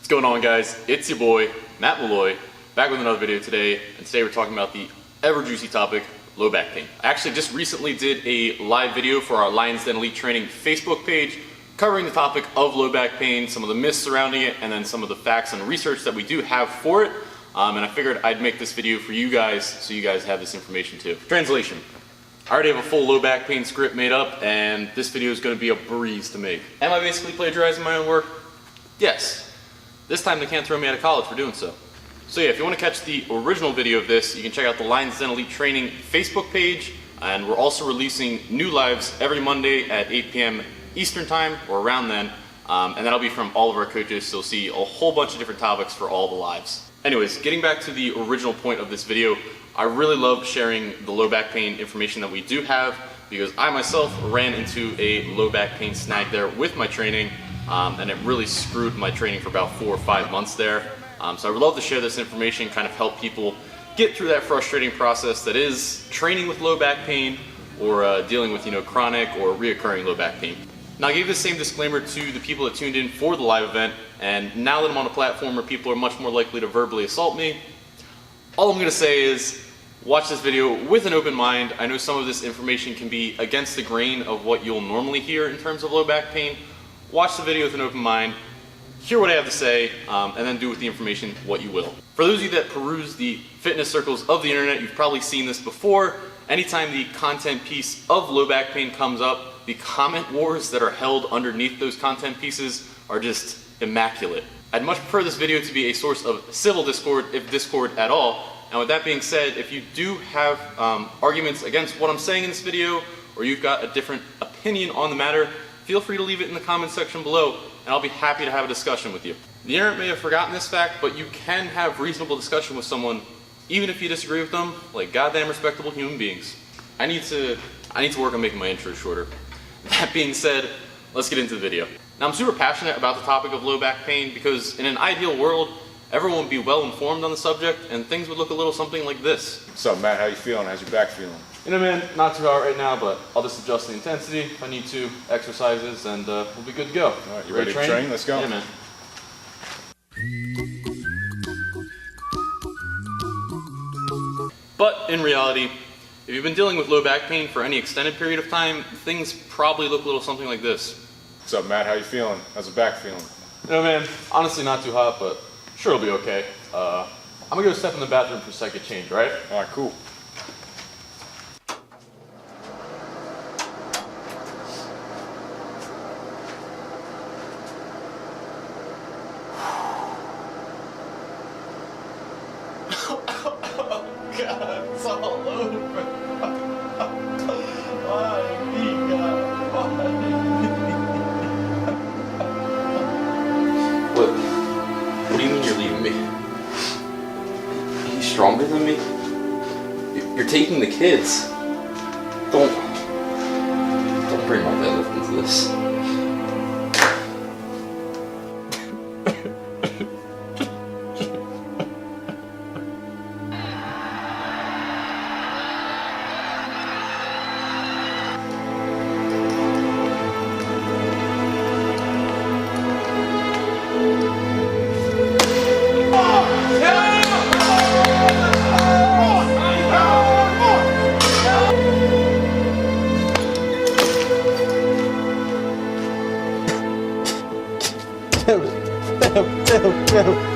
What's going on, guys? It's your boy, Matt Malloy, back with another video today, and today we're talking about the ever-juicy topic, low back pain. I actually just recently did a live video for our Lions Den Elite Training Facebook page covering the topic of low back pain, some of the myths surrounding it, and then some of the facts and research that we do have for it. And I figured I'd make this video for you guys so you guys have this information too. Translation. I already have a full low back pain script made up, and this video is going to be a breeze to make. Am I basically plagiarizing my own work? Yes. This time they can't throw me out of college for doing so. So yeah, if you want to catch the original video of this, you can check out the Lions Den Elite Training Facebook page, and we're also releasing new lives every Monday at 8 p.m. Eastern Time, or around then, and that'll be from all of our coaches, so you'll see a whole bunch of different topics for all the lives. Anyways, getting back to the original point of this video, I really love sharing the low back pain information that we do have, because I myself ran into a low back pain snag there with my training, and it really screwed my training for about 4 or 5 months there. So I would love to share this information, kind of help people get through that frustrating process that is training with low back pain, or dealing with chronic or reoccurring low back pain. Now, I gave the same disclaimer to the people that tuned in for the live event, and now that I'm on a platform where people are much more likely to verbally assault me, all I'm going to say is watch this video with an open mind. I know some of this information can be against the grain of what you'll normally hear in terms of low back pain. Watch the video with an open mind, hear what I have to say, and then do with the information what you will. For those of you that peruse the fitness circles of the internet, you've probably seen this before. Anytime the content piece of low back pain comes up, the comment wars that are held underneath those content pieces are just immaculate. I'd much prefer this video to be a source of civil discord, if discord at all. And with that being said, if you do have arguments against what I'm saying in this video, or you've got a different opinion on the matter, feel free to leave it in the comment section below, and I'll be happy to have a discussion with you. The internet may have forgotten this fact, but you can have reasonable discussion with someone, even if you disagree with them, like goddamn respectable human beings. I need to work on making my intro shorter. That being said, let's get into the video. Now, I'm super passionate about the topic of low back pain because in an ideal world, everyone would be well informed on the subject and things would look a little something like this. What's up, Matt? How you feeling? How's your back feeling? Man, not too hot right now, but I'll just adjust the intensity if I need to, exercises, and we'll be good to go. All right, you ready to train? Let's go. Yeah, man. But in reality, if you've been dealing with low back pain for any extended period of time, things probably look a little something like this. What's up, Matt? How you feeling? How's the back feeling? Man, honestly not too hot, but sure it'll be okay. I'm gonna go step in the bathroom for a second change, right? All right, cool. God, it's all over. Why me, God? Why? What do you mean you're leaving me? Are you stronger than me? You're taking the kids. Don't bring my deadlift into this. Damn.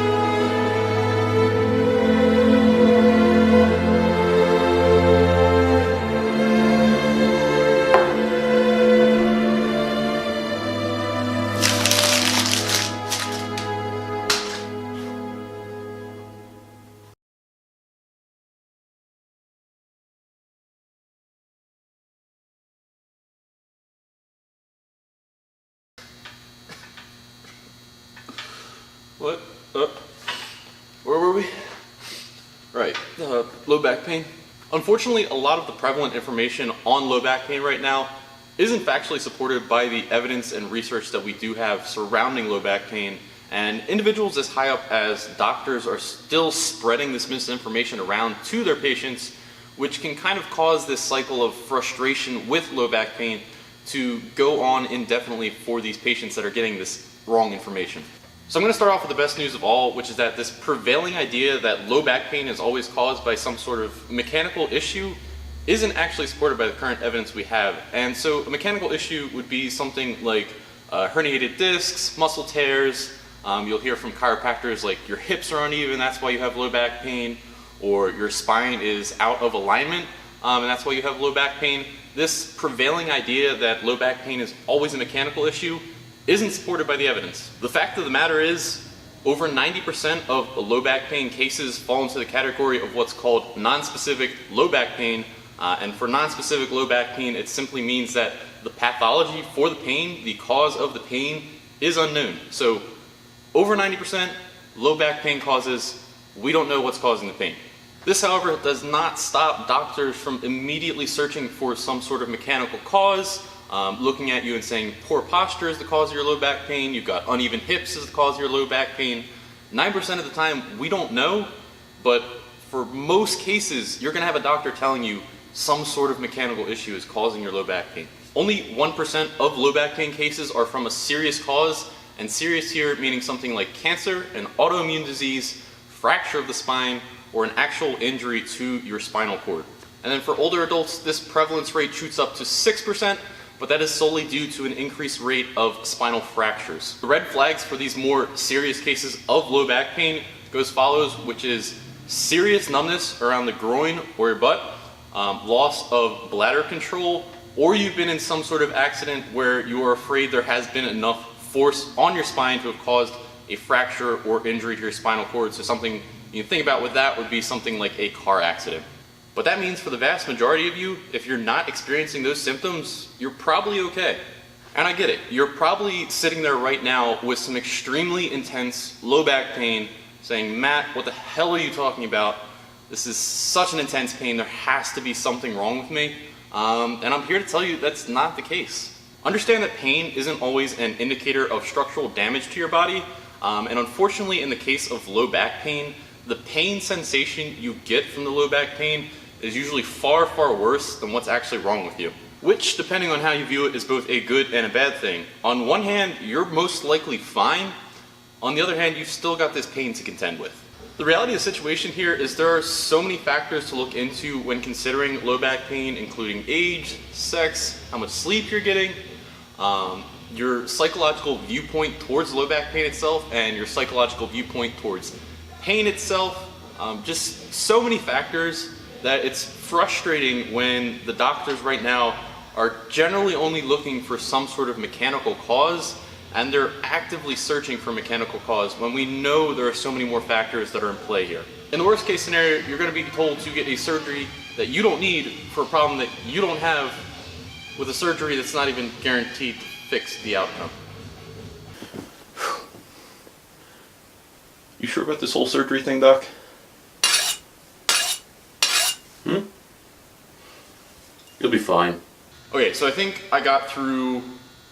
What? Where were we? Right, low back pain. Unfortunately, a lot of the prevalent information on low back pain right now isn't factually supported by the evidence and research that we do have surrounding low back pain, and individuals as high up as doctors are still spreading this misinformation around to their patients, which can kind of cause this cycle of frustration with low back pain to go on indefinitely for these patients that are getting this wrong information. So I'm going to start off with the best news of all, which is that this prevailing idea that low back pain is always caused by some sort of mechanical issue isn't actually supported by the current evidence we have. And so a mechanical issue would be something like herniated discs, muscle tears. You'll hear from chiropractors like your hips are uneven, that's why you have low back pain, or your spine is out of alignment, and that's why you have low back pain. This prevailing idea that low back pain is always a mechanical issue isn't supported by the evidence. The fact of the matter is, over 90% of low back pain cases fall into the category of what's called non-specific low back pain. And for non-specific low back pain, it simply means that the pathology for the pain, the cause of the pain, is unknown. So over 90% low back pain causes, we don't know what's causing the pain. This, however, does not stop doctors from immediately searching for some sort of mechanical cause, looking at you and saying poor posture is the cause of your low back pain, you've got uneven hips is the cause of your low back pain. 9% of the time, we don't know, but for most cases, you're going to have a doctor telling you some sort of mechanical issue is causing your low back pain. Only 1% of low back pain cases are from a serious cause, and serious here meaning something like cancer, an autoimmune disease, fracture of the spine, or an actual injury to your spinal cord. And then for older adults, this prevalence rate shoots up to 6%, but that is solely due to an increased rate of spinal fractures. The red flags for these more serious cases of low back pain go as follows, which is serious numbness around the groin or your butt, loss of bladder control, or you've been in some sort of accident where you are afraid there has been enough force on your spine to have caused a fracture or injury to your spinal cord. So something you can think about with that would be something like a car accident. But that means for the vast majority of you, if you're not experiencing those symptoms, you're probably okay. And I get it, you're probably sitting there right now with some extremely intense low back pain saying, Matt, what the hell are you talking about? This is such an intense pain, there has to be something wrong with me. And I'm here to tell you that's not the case. Understand that pain isn't always an indicator of structural damage to your body. And unfortunately, in the case of low back pain, the pain sensation you get from the low back pain is usually far, far worse than what's actually wrong with you. Which, depending on how you view it, is both a good and a bad thing. On one hand, you're most likely fine. On the other hand, you've still got this pain to contend with. The reality of the situation here is there are so many factors to look into when considering low back pain, including age, sex, how much sleep you're getting, your psychological viewpoint towards low back pain itself, and your psychological viewpoint towards pain itself. Just so many factors that it's frustrating when the doctors right now are generally only looking for some sort of mechanical cause, and they're actively searching for mechanical cause when we know there are so many more factors that are in play here. In the worst case scenario, you're going to be told to get a surgery that you don't need for a problem that you don't have, with a surgery that's not even guaranteed to fix the outcome. You sure about this whole surgery thing, Doc? You'll be fine. Okay, so I think I got through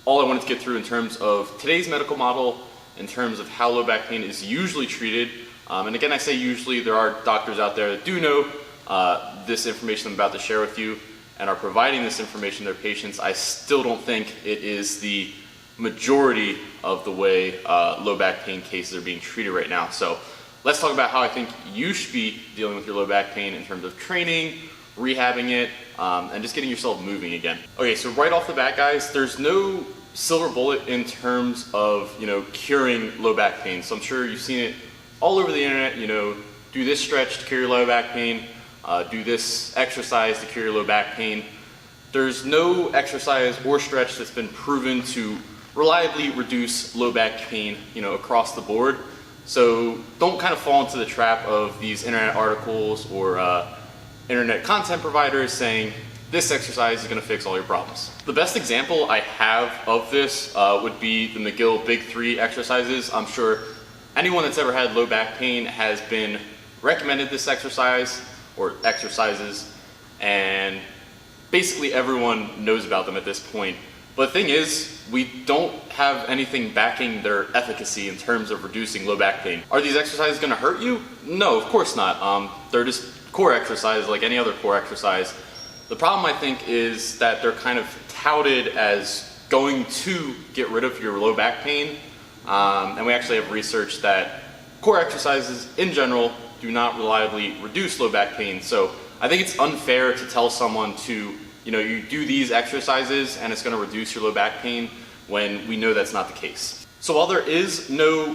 all I wanted to get through in terms of today's medical model, in terms of how low back pain is usually treated. And again, I say usually, there are doctors out there that do know this information I'm about to share with you and are providing this information to their patients. I still don't think it is the majority of the way low back pain cases are being treated right now. So let's talk about how I think you should be dealing with your low back pain in terms of training, rehabbing it, and just getting yourself moving again. Okay, so right off the bat, guys, there's no silver bullet in terms of, curing low back pain. So I'm sure you've seen it all over the internet, do this stretch to cure your low back pain, do this exercise to cure your low back pain. There's no exercise or stretch that's been proven to reliably reduce low back pain, across the board. So don't kind of fall into the trap of these internet articles or internet content providers saying this exercise is going to fix all your problems. The best example I have of this would be the McGill Big 3 exercises. I'm sure anyone that's ever had low back pain has been recommended this exercise or exercises, and basically everyone knows about them at this point. But the thing is, we don't have anything backing their efficacy in terms of reducing low back pain. Are these exercises going to hurt you? No, of course not. They're just core exercises like any other core exercise. The problem, I think, is that they're kind of touted as going to get rid of your low back pain, And we actually have research that core exercises in general do not reliably reduce low back pain. So I think it's unfair to tell someone to, you do these exercises and it's going to reduce your low back pain when we know that's not the case. So while there is no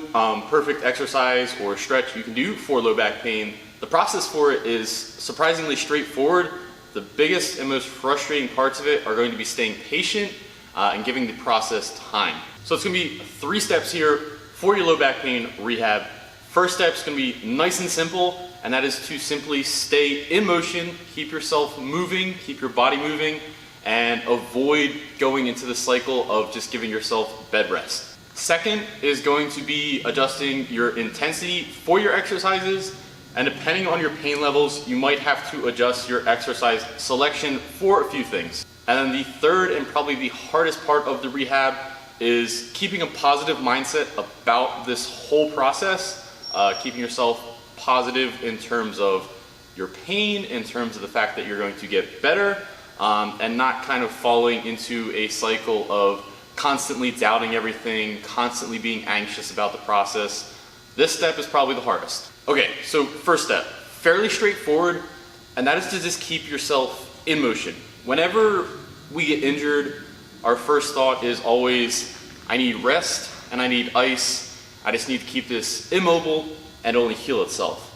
perfect exercise or stretch you can do for low back pain, the process for it is surprisingly straightforward. The biggest and most frustrating parts of it are going to be staying patient and giving the process time. So it's going to be 3 steps here for your low back pain rehab. First step is going to be nice and simple, and that is to simply stay in motion, keep yourself moving, keep your body moving, and avoid going into the cycle of just giving yourself bed rest. Second is going to be adjusting your intensity for your exercises, and depending on your pain levels, you might have to adjust your exercise selection for a few things. And then the third and probably the hardest part of the rehab is keeping a positive mindset about this whole process, keeping yourself positive in terms of your pain, in terms of the fact that you're going to get better, and not kind of falling into a cycle of constantly doubting everything, constantly being anxious about the process. This step is probably the hardest. Okay, so first step, fairly straightforward, and that is to just keep yourself in motion. Whenever we get injured, our first thought is always, I need rest and I need ice. I just need to keep this immobile and only heal itself.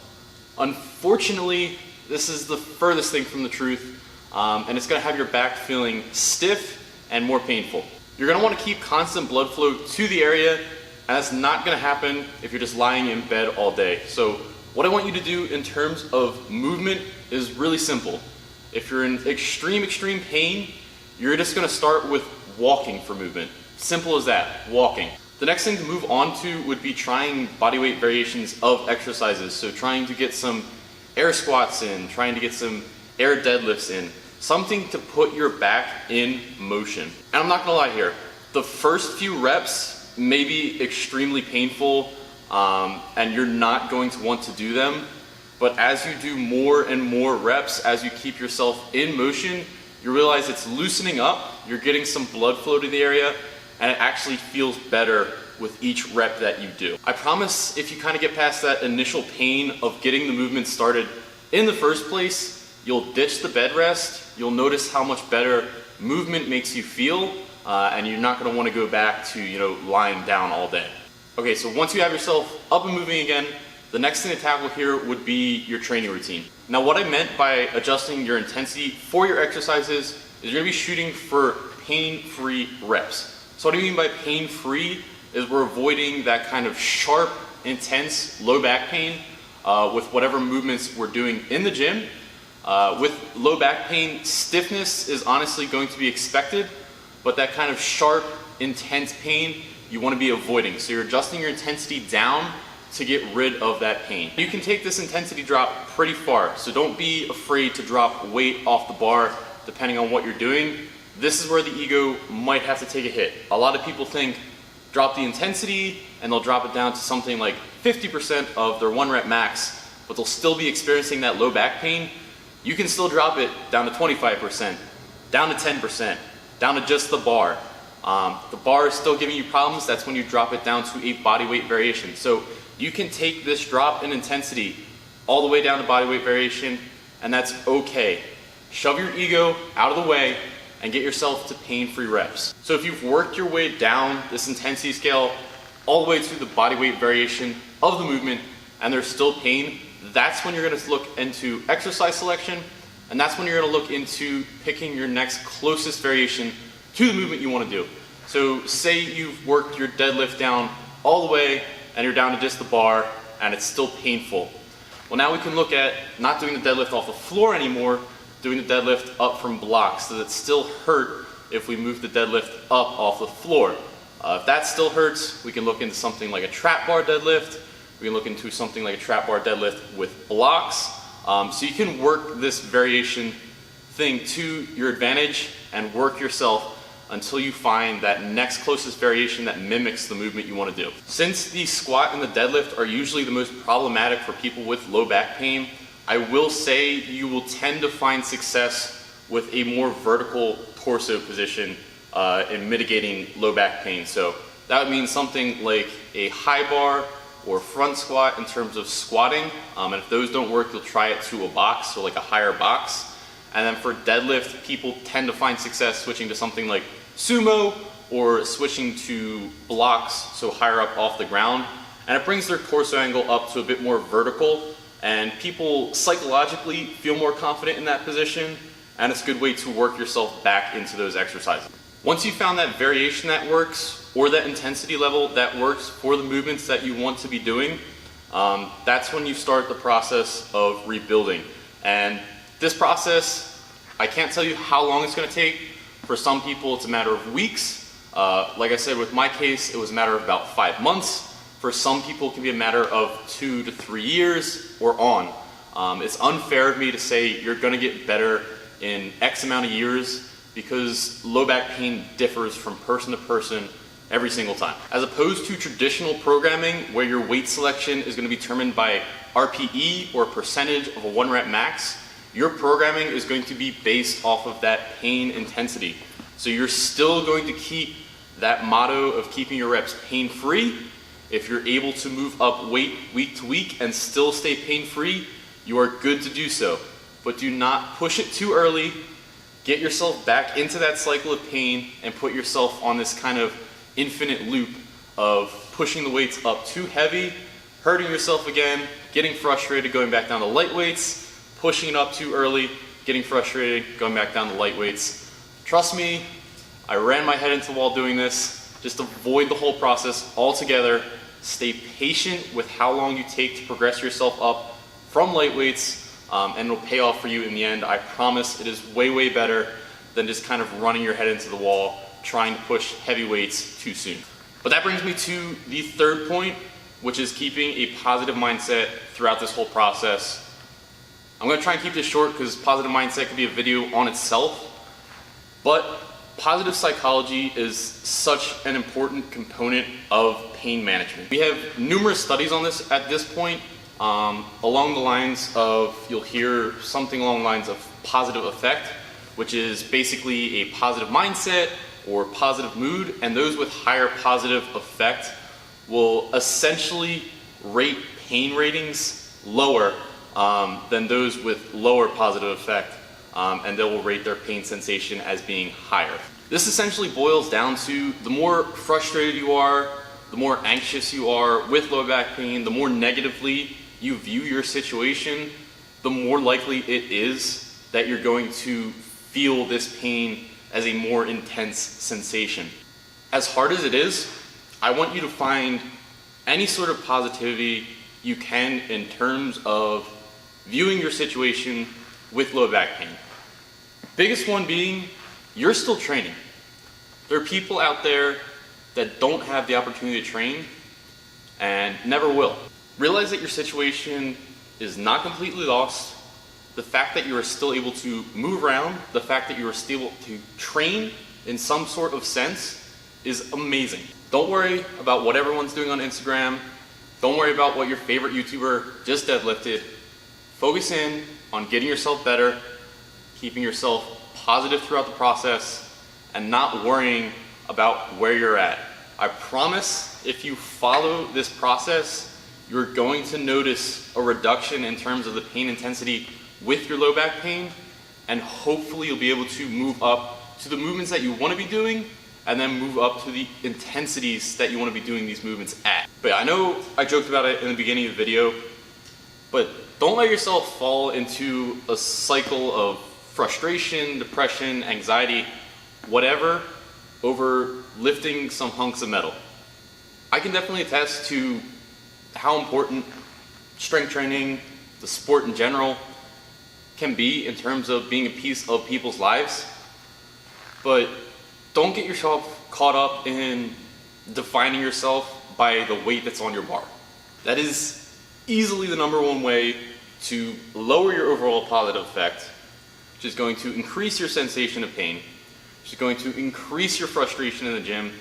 Unfortunately, this is the furthest thing from the truth, and it's gonna have your back feeling stiff and more painful. You're gonna wanna keep constant blood flow to the area, and that's not gonna happen if you're just lying in bed all day. So what I want you to do in terms of movement is really simple. If you're in extreme pain, you're just gonna start with walking for movement. Simple as that, walking. The next thing to move on to would be trying bodyweight variations of exercises. So trying to get some air squats in, trying to get some air deadlifts in, something to put your back in motion. And I'm not gonna lie here, the first few reps may be extremely painful, and you're not going to want to do them. But as you do more and more reps, as you keep yourself in motion, you realize it's loosening up, you're getting some blood flow to the area, and it actually feels better with each rep that you do. I promise if you kind of get past that initial pain of getting the movement started in the first place, you'll ditch the bed rest, you'll notice how much better movement makes you feel, and you're not gonna wanna go back to, lying down all day. Okay, so once you have yourself up and moving again, the next thing to tackle here would be your training routine. Now what I meant by adjusting your intensity for your exercises is you're gonna be shooting for pain-free reps. So what I mean by pain-free is we're avoiding that kind of sharp, intense, low back pain with whatever movements we're doing in the gym. With low back pain, stiffness is honestly going to be expected, but that kind of sharp, intense pain you wanna be avoiding. So you're adjusting your intensity down to get rid of that pain. You can take this intensity drop pretty far, so don't be afraid to drop weight off the bar depending on what you're doing. This is where the ego might have to take a hit. A lot of people think drop the intensity and they'll drop it down to something like 50% of their 1 rep max, but they'll still be experiencing that low back pain. You can still drop it down to 25%, down to 10%, down to just the bar. The bar is still giving you problems, that's when you drop it down to a bodyweight variation. So you can take this drop in intensity all the way down to bodyweight variation, and that's okay. Shove your ego out of the way and get yourself to pain-free reps. So if you've worked your way down this intensity scale all the way to the bodyweight variation of the movement and there's still pain, that's when you're gonna look into exercise selection, and that's when you're gonna look into picking your next closest variation to the movement you wanna do. So say you've worked your deadlift down all the way and you're down to just the bar and it's still painful. Well, now we can look at not doing the deadlift off the floor anymore, doing the deadlift up from blocks. Does it still hurt if we move the deadlift up off the floor? If that still hurts, we can look into something like a trap bar deadlift. We can look into something like a trap bar deadlift with blocks. So you can work this variation thing to your advantage and work yourself until you find that next closest variation that mimics the movement you want to do. Since the squat and the deadlift are usually the most problematic for people with low back pain, I will say you will tend to find success with a more vertical torso position in mitigating low back pain. So That would mean something like a high bar or front squat in terms of squatting. And if those don't work, you'll try it to a box, so like a higher box. And then for deadlift, people tend to find success switching to something like sumo or switching to blocks, so higher up off the ground. And it brings their torso angle up to a bit more vertical, and people psychologically feel more confident in that position, and it's a good way to work yourself back into those exercises. Once you found that variation that works, or that intensity level that works for the movements that you want to be doing, that's when you start the process of rebuilding. And this process, I can't tell you how long it's going to take. For some people, it's a matter of weeks. Like I said, with my case, it was a matter of about 5 months. For some people, it can be a matter of 2 to 3 years or on. It's unfair of me to say you're going to get better in X amount of years, because low back pain differs from person to person every single time. As opposed to traditional programming where your weight selection is going to be determined by RPE or percentage of a 1 rep max, your programming is going to be based off of that pain intensity. So you're still going to keep that motto of keeping your reps pain-free. If you're able to move up weight week to week and still stay pain-free, you are good to do so. But do not push it too early. Get yourself back into that cycle of pain and put yourself on this kind of infinite loop of pushing the weights up too heavy, hurting yourself again, getting frustrated, going back down to light weights, pushing it up too early, getting frustrated, going back down to light weights. Trust me, I ran my head into the wall doing this. Just avoid the whole process altogether. Stay patient with how long you take to progress yourself up from light weights, and it'll pay off for you in the end. I promise it is way, way better than just kind of running your head into the wall, trying to push heavy weights too soon. But that brings me to the third point, which is keeping a positive mindset throughout this whole process. I'm going to try and keep this short because positive mindset could be a video on itself, but positive psychology is such an important component of pain management. We have numerous studies on this at this point, along the lines of, you'll hear something along the lines of positive affect, which is basically a positive mindset or positive mood, and those with higher positive affect will essentially rate pain ratings lower than those with lower positive affect, and they will rate their pain sensation as being higher. This essentially boils down to the more frustrated you are, the more anxious you are with low back pain, the more negatively you view your situation, the more likely it is that you're going to feel this pain as a more intense sensation. As hard as it is, I want you to find any sort of positivity you can in terms of viewing your situation with low back pain. Biggest one being, you're still training. There are people out there that don't have the opportunity to train and never will. Realize that your situation is not completely lost. The fact that you are still able to move around, the fact that you are still able to train in some sort of sense is amazing. Don't worry about what everyone's doing on Instagram. Don't worry about what your favorite YouTuber just deadlifted. Focus in on getting yourself better, keeping yourself positive throughout the process, and not worrying about where you're at. I promise if you follow this process, you're going to notice a reduction in terms of the pain intensity with your low back pain, and hopefully you'll be able to move up to the movements that you want to be doing, and then move up to the intensities that you want to be doing these movements at. But I know I joked about it in the beginning of the video, but don't let yourself fall into a cycle of frustration, depression, anxiety, whatever, over lifting some hunks of metal. I can definitely attest to how important strength training, the sport in general, can be in terms of being a piece of people's lives. But don't get yourself caught up in defining yourself by the weight that's on your bar. That is easily the number one way to lower your overall positive effect, which is going to increase your sensation of pain, which is going to increase your frustration in the gym,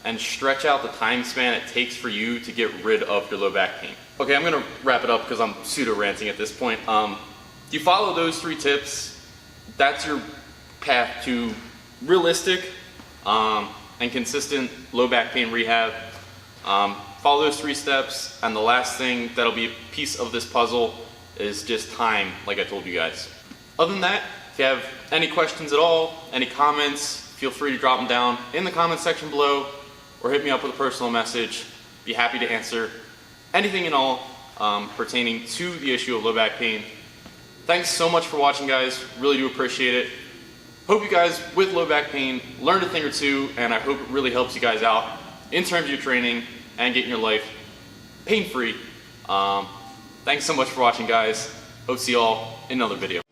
and stretch out the time span it takes for you to get rid of your low back pain. Okay, I'm gonna wrap it up because I'm pseudo-ranting at this point. You follow those 3 tips, that's your path to realistic, and consistent low back pain rehab. Follow those 3 steps, and the last thing that'll be a piece of this puzzle is just time, like I told you guys. Other than that, if you have any questions at all, any comments, feel free to drop them down in the comment section below, or hit me up with a personal message. Be happy to answer anything and all pertaining to the issue of low back pain. Thanks so much for watching, guys. Really do appreciate it. Hope you guys with low back pain learned a thing or two, and I hope it really helps you guys out in terms of your training and getting your life pain-free. Thanks so much for watching, guys. Hope to see you all in another video.